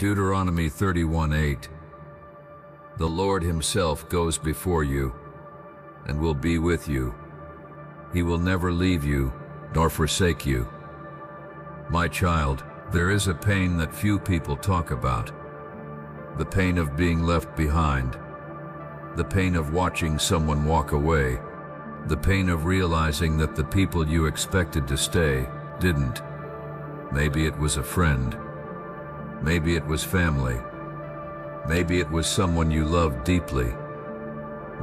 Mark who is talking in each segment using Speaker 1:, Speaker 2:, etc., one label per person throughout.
Speaker 1: Deuteronomy 31:8. The Lord himself goes before you and will be with you. He will never leave you nor forsake you. My child, there is a pain that few people talk about. The pain of being left behind. The pain of watching someone walk away. The pain of realizing that the people you expected to stay didn't. Maybe it was a friend. Maybe it was family. Maybe it was someone you loved deeply.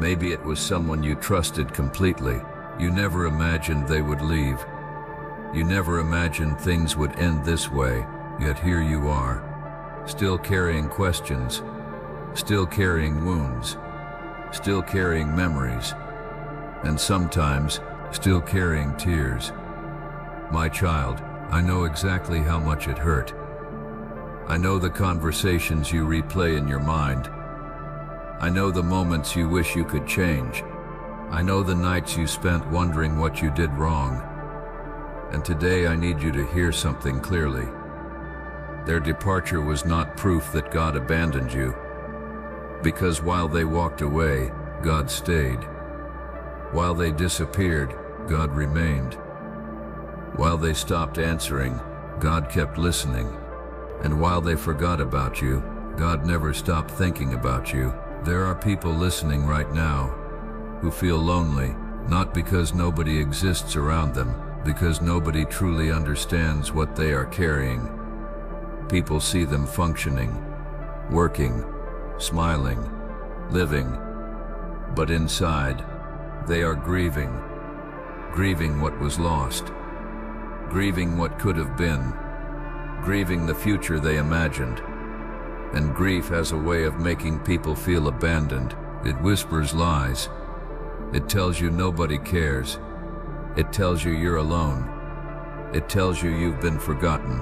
Speaker 1: Maybe it was someone you trusted completely. You never imagined they would leave. You never imagined things would end this way, yet here you are, still carrying questions, still carrying wounds, still carrying memories, and sometimes still carrying tears. My child, I know exactly how much it hurt. I know the conversations you replay in your mind. I know the moments you wish you could change. I know the nights you spent wondering what you did wrong. And today I need you to hear something clearly. Their departure was not proof that God abandoned you, because while they walked away, God stayed. While they disappeared, God remained. While they stopped answering, God kept listening. And while they forgot about you, God never stopped thinking about you. There are people listening right now who feel lonely, not because nobody exists around them, because nobody truly understands what they are carrying. People see them functioning, working, smiling, living, but inside, they are grieving what was lost, grieving what could have been, grieving the future they imagined. And grief has a way of making people feel abandoned. It whispers lies. It tells you nobody cares. It tells you you're alone. It tells you you've been forgotten.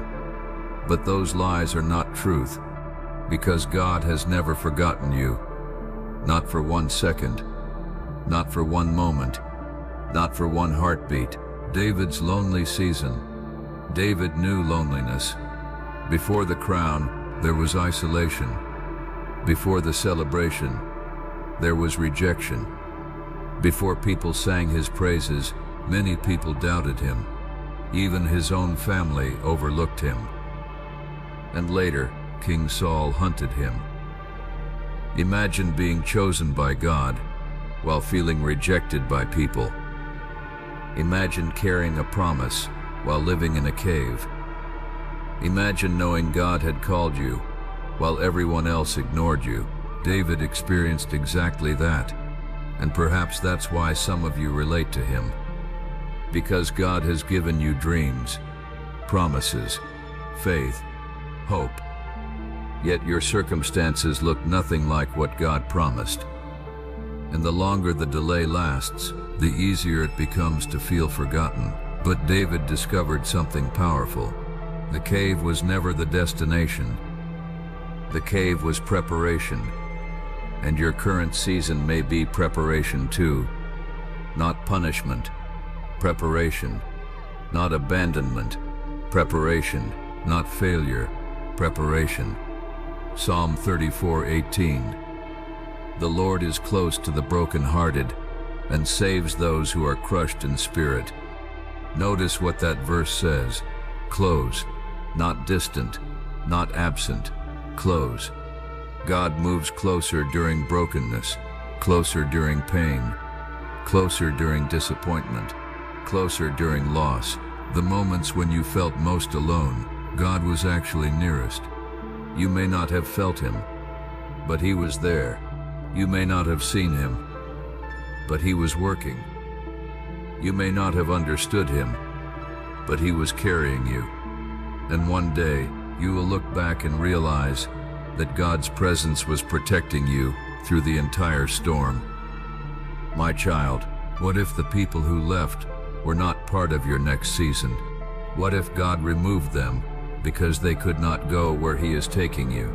Speaker 1: But those lies are not truth, because God has never forgotten you. Not for 1 second, not for 1 moment, not for 1 heartbeat. David's lonely season. David knew loneliness. Before the crown, there was isolation. Before the celebration, there was rejection. Before people sang his praises, many people doubted him. Even his own family overlooked him. And later, King Saul hunted him. Imagine being chosen by God while feeling rejected by people. Imagine carrying a promise while living in a cave. Imagine knowing God had called you while everyone else ignored you. David experienced exactly that, and perhaps that's why some of you relate to him. Because God has given you dreams, promises, faith, hope. Yet your circumstances look nothing like what God promised. And the longer the delay lasts, the easier it becomes to feel forgotten. But David discovered something powerful. The cave was never the destination. The cave was preparation. And your current season may be preparation too. Not punishment, preparation. Not abandonment, preparation. Not failure, preparation. Psalm 34:18. The Lord is close to the brokenhearted and saves those who are crushed in spirit. Notice what that verse says. Close. Not distant, not absent, close. God moves closer during brokenness, closer during pain, closer during disappointment, closer during loss. The moments when you felt most alone, God was actually nearest. You may not have felt him, but he was there. You may not have seen him, but he was working. You may not have understood him, but he was carrying you. And one day, you will look back and realize that God's presence was protecting you through the entire storm. My child, what if the people who left were not part of your next season? What if God removed them because they could not go where he is taking you?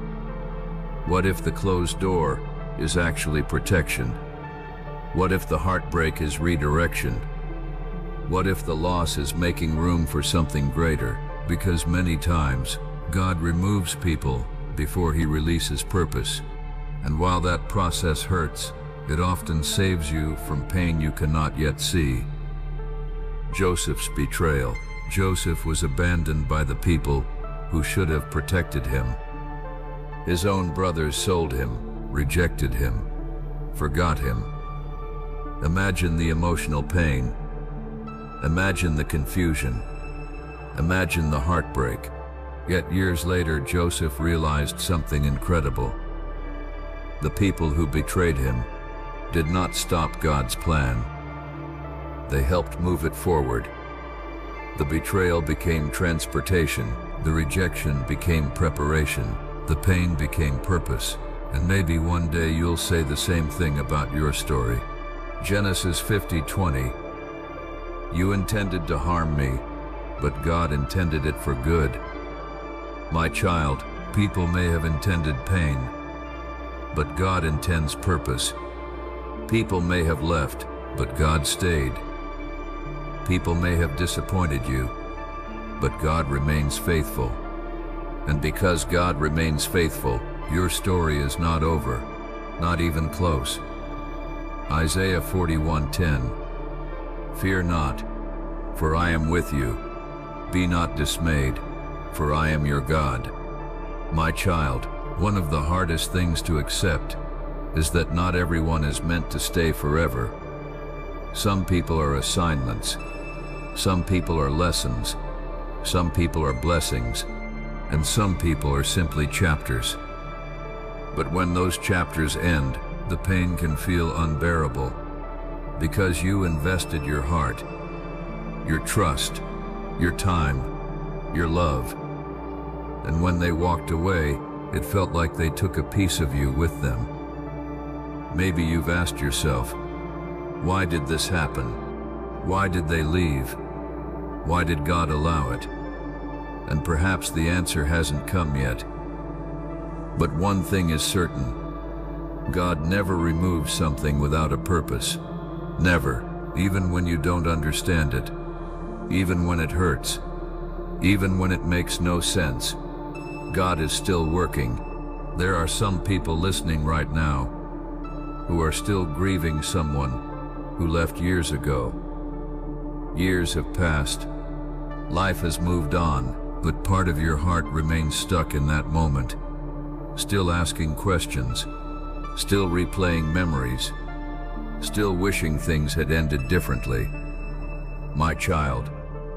Speaker 1: What if the closed door is actually protection? What if the heartbreak is redirection? What if the loss is making room for something greater? Because many times, God removes people before he releases purpose. And while that process hurts, it often saves you from pain you cannot yet see. Joseph's betrayal. Joseph was abandoned by the people who should have protected him. His own brothers sold him, rejected him, forgot him. Imagine the emotional pain. Imagine the confusion. Imagine the heartbreak. Yet years later, Joseph realized something incredible. The people who betrayed him did not stop God's plan. They helped move it forward. The betrayal became transportation. The rejection became preparation. The pain became purpose. And maybe one day you'll say the same thing about your story. Genesis 50:20. You intended to harm me, but God intended it for good. My child, people may have intended pain, but God intends purpose. People may have left, but God stayed. People may have disappointed you, but God remains faithful. And because God remains faithful, your story is not over, not even close. Isaiah 41:10. Fear not, for I am with you. Be not dismayed, for I am your God. My child, one of the hardest things to accept is that not everyone is meant to stay forever. Some people are assignments. Some people are lessons. Some people are blessings. And some people are simply chapters. But when those chapters end, the pain can feel unbearable because you invested your heart, your trust, your time, your love. And when they walked away, it felt like they took a piece of you with them. Maybe you've asked yourself, why did this happen? Why did they leave? Why did God allow it? And perhaps the answer hasn't come yet. But one thing is certain. God never removes something without a purpose. Never. Even when you don't understand it. Even when it hurts. Even when it makes no sense. God is still working. There are some people listening right now who are still grieving someone who left years ago. Years have passed. Life has moved on, but part of your heart remains stuck in that moment. Still asking questions. Still replaying memories. Still wishing things had ended differently. My child,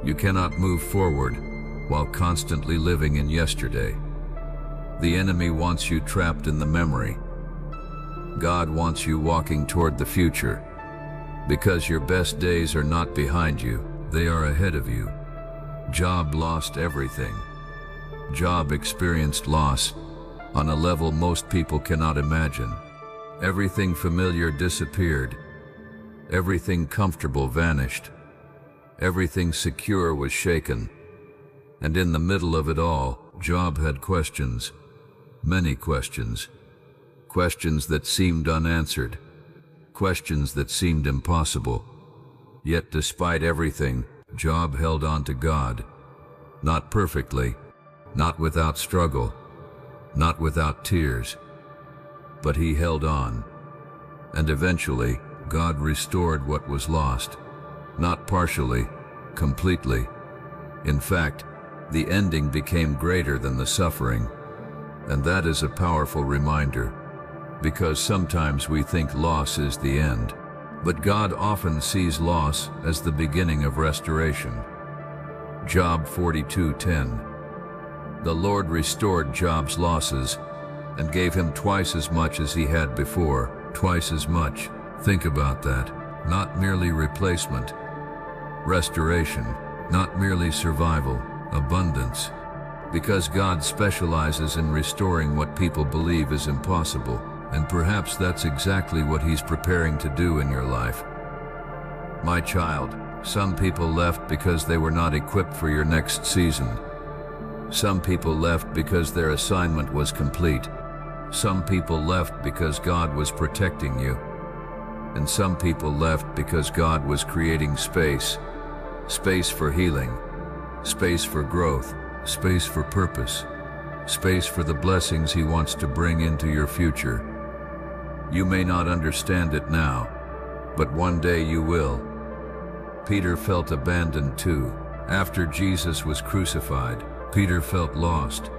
Speaker 1: you cannot move forward while constantly living in yesterday. The enemy wants you trapped in the memory. God wants you walking toward the future, because your best days are not behind you, they are ahead of you. Job lost everything. Job experienced loss on a level most people cannot imagine. Everything familiar disappeared. Everything comfortable vanished. Everything secure was shaken. And in the middle of it all, Job had questions. Many questions. Questions that seemed unanswered. Questions that seemed impossible. Yet despite everything, Job held on to God. Not perfectly, not without struggle, not without tears, but he held on. And eventually, God restored what was lost. Not partially, completely. In fact, the ending became greater than the suffering. And that is a powerful reminder, because sometimes we think loss is the end. But God often sees loss as the beginning of restoration. Job 42:10. The Lord restored Job's losses and gave him twice as much as he had before. Twice as much. Think about that. Not merely replacement. Restoration. Not merely survival. Abundance. Because God specializes in restoring what people believe is impossible. And perhaps that's exactly what He's preparing to do in your life. My child, some people left because they were not equipped for your next season. Some people left because their assignment was complete. Some people left because God was protecting you. And some people left because God was creating space. Space for healing. Space for growth. Space for purpose. space for the blessings He wants to bring into your future. You may not understand it now, but one day you will. Peter felt abandoned too. After Jesus was crucified, Peter felt lost,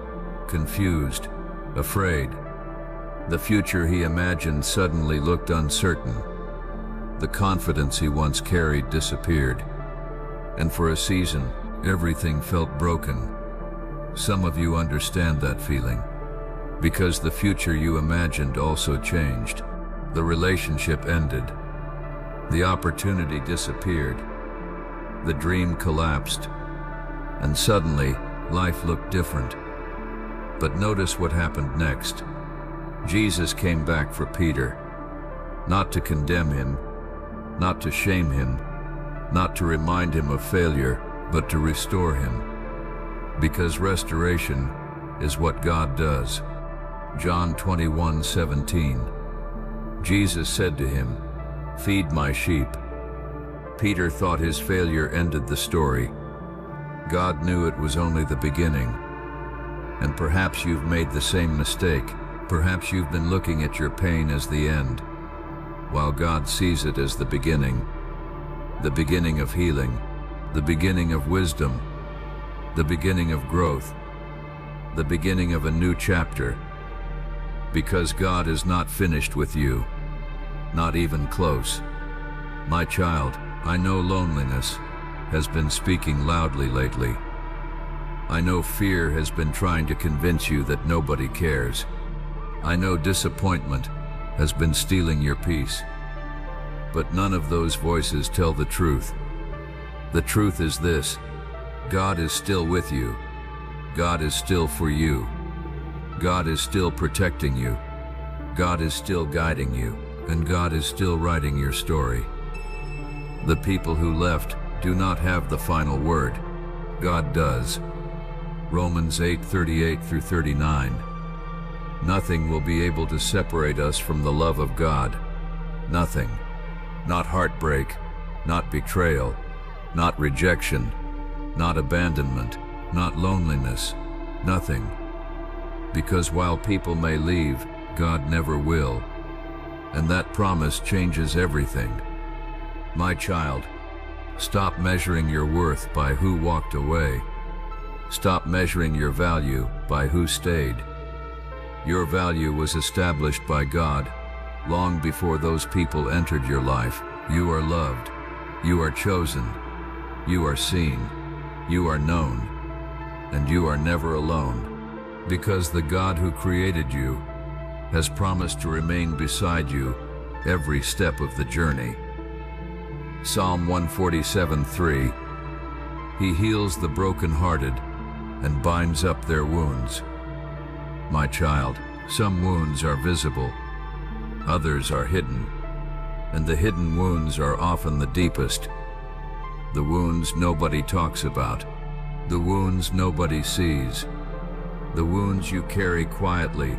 Speaker 1: confused, afraid. The future he imagined suddenly looked uncertain. The confidence he once carried disappeared, and for a season, everything felt broken. Some of you understand that feeling, because the future you imagined also changed. The relationship ended. The opportunity disappeared. The dream collapsed, and suddenly, life looked different. But notice what happened next. Jesus came back for Peter, not to condemn him, not to shame him, not to remind him of failure, but to restore him. Because restoration is what God does. John 21:17. Jesus said to him, "Feed my sheep." Peter thought his failure ended the story. God knew it was only the beginning. And perhaps you've made the same mistake. Perhaps you've been looking at your pain as the end, while God sees it as the beginning of healing, the beginning of wisdom, the beginning of growth, the beginning of a new chapter. Because God is not finished with you, not even close. My child, I know loneliness has been speaking loudly lately. I know fear has been trying to convince you that nobody cares. I know disappointment has been stealing your peace. But none of those voices tell the truth. The truth is this: God is still with you. God is still for you. God is still protecting you. God is still guiding you. And God is still writing your story. The people who left do not have the final word. God does. Romans 8:38-39. Nothing will be able to separate us from the love of God. Nothing. Not heartbreak, not betrayal, not rejection, not abandonment, not loneliness. Nothing. Because while people may leave, God never will. And that promise changes everything. My child, stop measuring your worth by who walked away. Stop measuring your value by who stayed. Your value was established by God long before those people entered your life. You are loved. You are chosen. You are seen. You are known. And you are never alone. Because the God who created you has promised to remain beside you every step of the journey. Psalm 147:3. He heals the brokenhearted and binds up their wounds. My child, some wounds are visible, others are hidden, and the hidden wounds are often the deepest. The wounds nobody talks about, the wounds nobody sees, the wounds you carry quietly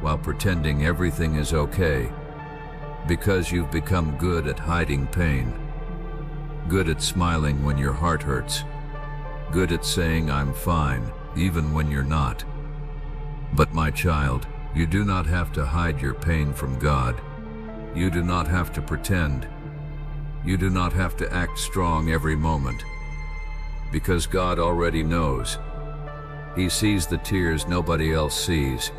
Speaker 1: while pretending everything is okay, because you've become good at hiding pain, good at smiling when your heart hurts, good at saying I'm fine even when you're not. But my child, you do not have to hide your pain from God. You do not have to pretend. You do not have to act strong every moment, because God already knows. He sees the tears nobody else sees.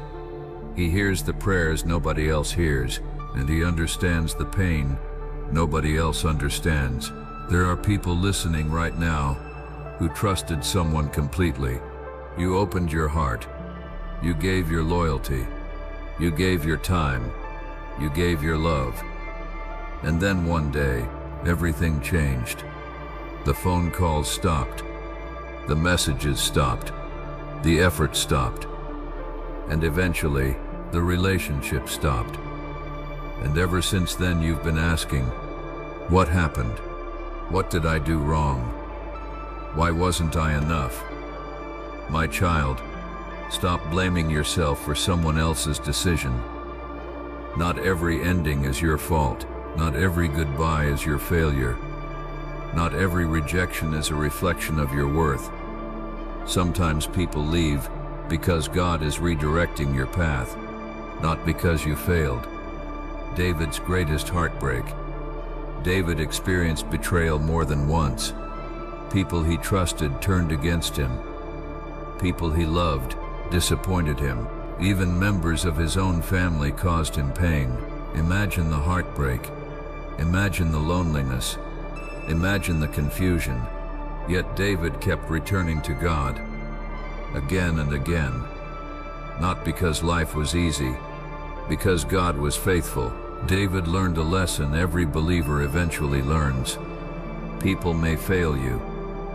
Speaker 1: He hears the prayers nobody else hears, and He understands the pain nobody else understands. There are people listening right now who trusted someone completely. You opened your heart. You gave your loyalty. You gave your time. You gave your love. And then one day, everything changed. The phone calls stopped. The messages stopped. The effort stopped. And eventually, the relationship stopped. And ever since then you've been asking, what happened? What did I do wrong? Why wasn't I enough? My child, stop blaming yourself for someone else's decision. Not every ending is your fault. Not every goodbye is your failure. Not every rejection is a reflection of your worth. Sometimes people leave because God is redirecting your path, not because you failed. David's greatest heartbreak. David experienced betrayal more than once. People he trusted turned against him. People he loved disappointed him. Even members of his own family caused him pain. Imagine the heartbreak. Imagine the loneliness. Imagine the confusion. Yet David kept returning to God again and again. Not because life was easy, because God was faithful. David learned a lesson every believer eventually learns. People may fail you.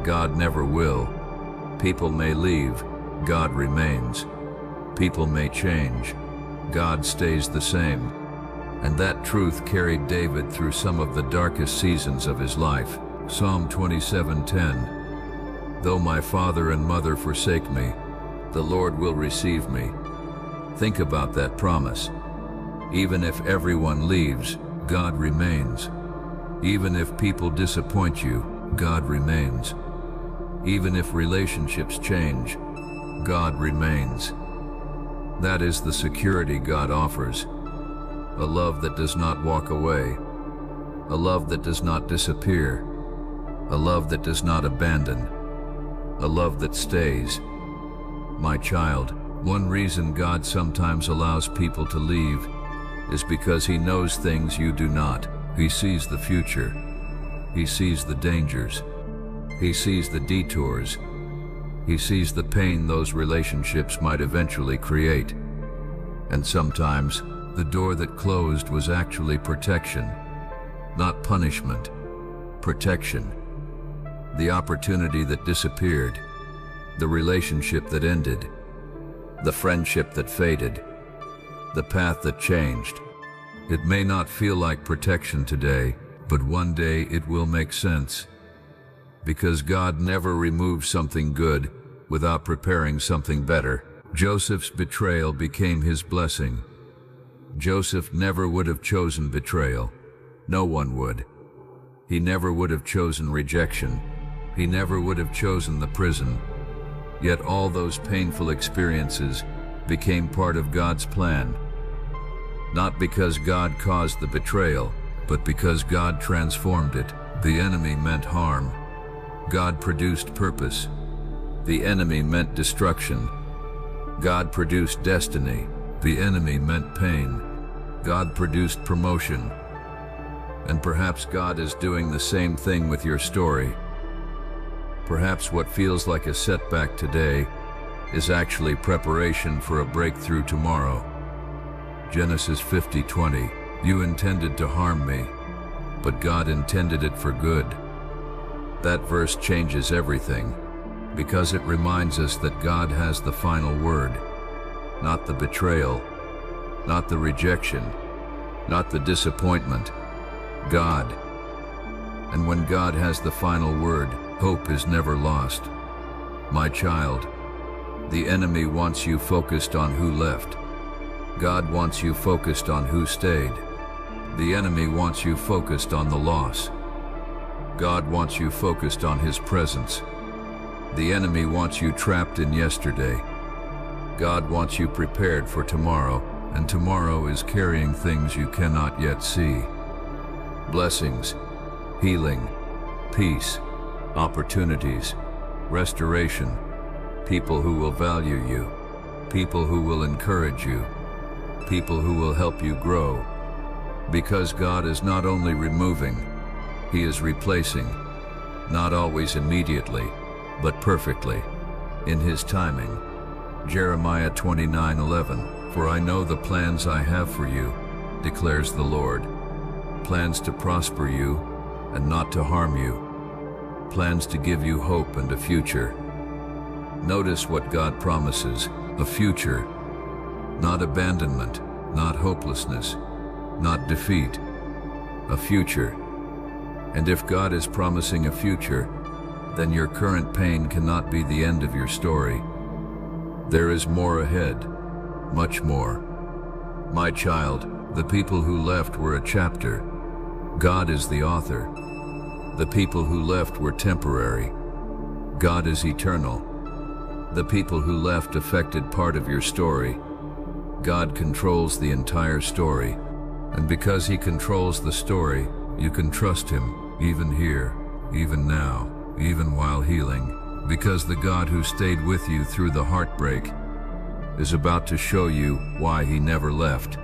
Speaker 1: God never will. People may leave. God remains. People may change. God stays the same. And that truth carried David through some of the darkest seasons of his life. Psalm 27:10. Though my father and mother forsake me, the Lord will receive me. Think about that promise. Even if everyone leaves, God remains. Even if people disappoint you, God remains. Even if relationships change, God remains. That is the security God offers. A love that does not walk away. A love that does not disappear. A love that does not abandon. A love that stays. My child, one reason God sometimes allows people to leave is because He knows things you do not. He sees the future. He sees the dangers. He sees the detours. He sees the pain those relationships might eventually create. And sometimes, the door that closed was actually protection, not punishment. Protection. The opportunity that disappeared. The relationship that ended. The friendship that faded. The path that changed. It may not feel like protection today, but one day it will make sense. Because God never removes something good without preparing something better. Joseph's betrayal became his blessing. Joseph never would have chosen betrayal. No one would. He never would have chosen rejection. He never would have chosen the prison. Yet all those painful experiences became part of God's plan. Not because God caused the betrayal, but because God transformed it. The enemy meant harm. God produced purpose. The enemy meant destruction. God produced destiny. The enemy meant pain. God produced promotion. And perhaps God is doing the same thing with your story. Perhaps what feels like a setback today is actually preparation for a breakthrough tomorrow. Genesis 50:20. You intended to harm me, but God intended it for good. That verse changes everything, because it reminds us that God has the final word. Not the betrayal, not the rejection, not the disappointment. God. And when God has the final word, hope is never lost. My child, the enemy wants you focused on who left. God wants you focused on who stayed. The enemy wants you focused on the loss. God wants you focused on His presence. The enemy wants you trapped in yesterday. God wants you prepared for tomorrow, and tomorrow is carrying things you cannot yet see. Blessings, healing, peace, opportunities, restoration, people who will value you, people who will encourage you, people who will help you grow. Because God is not only removing, He is replacing, not always immediately, but perfectly, in His timing. Jeremiah 29:11. For I know the plans I have for you, declares the Lord. Plans to prosper you and not to harm you. Plans to give you hope and a future. Notice what God promises, a future. Not abandonment, not hopelessness, not defeat. A future. And if God is promising a future, then your current pain cannot be the end of your story. There is more ahead, much more. My child, the people who left were a chapter. God is the author. The people who left were temporary. God is eternal. The people who left affected part of your story. God controls the entire story, and because He controls the story, you can trust Him, even here, even now, even while healing, because the God who stayed with you through the heartbreak is about to show you why He never left.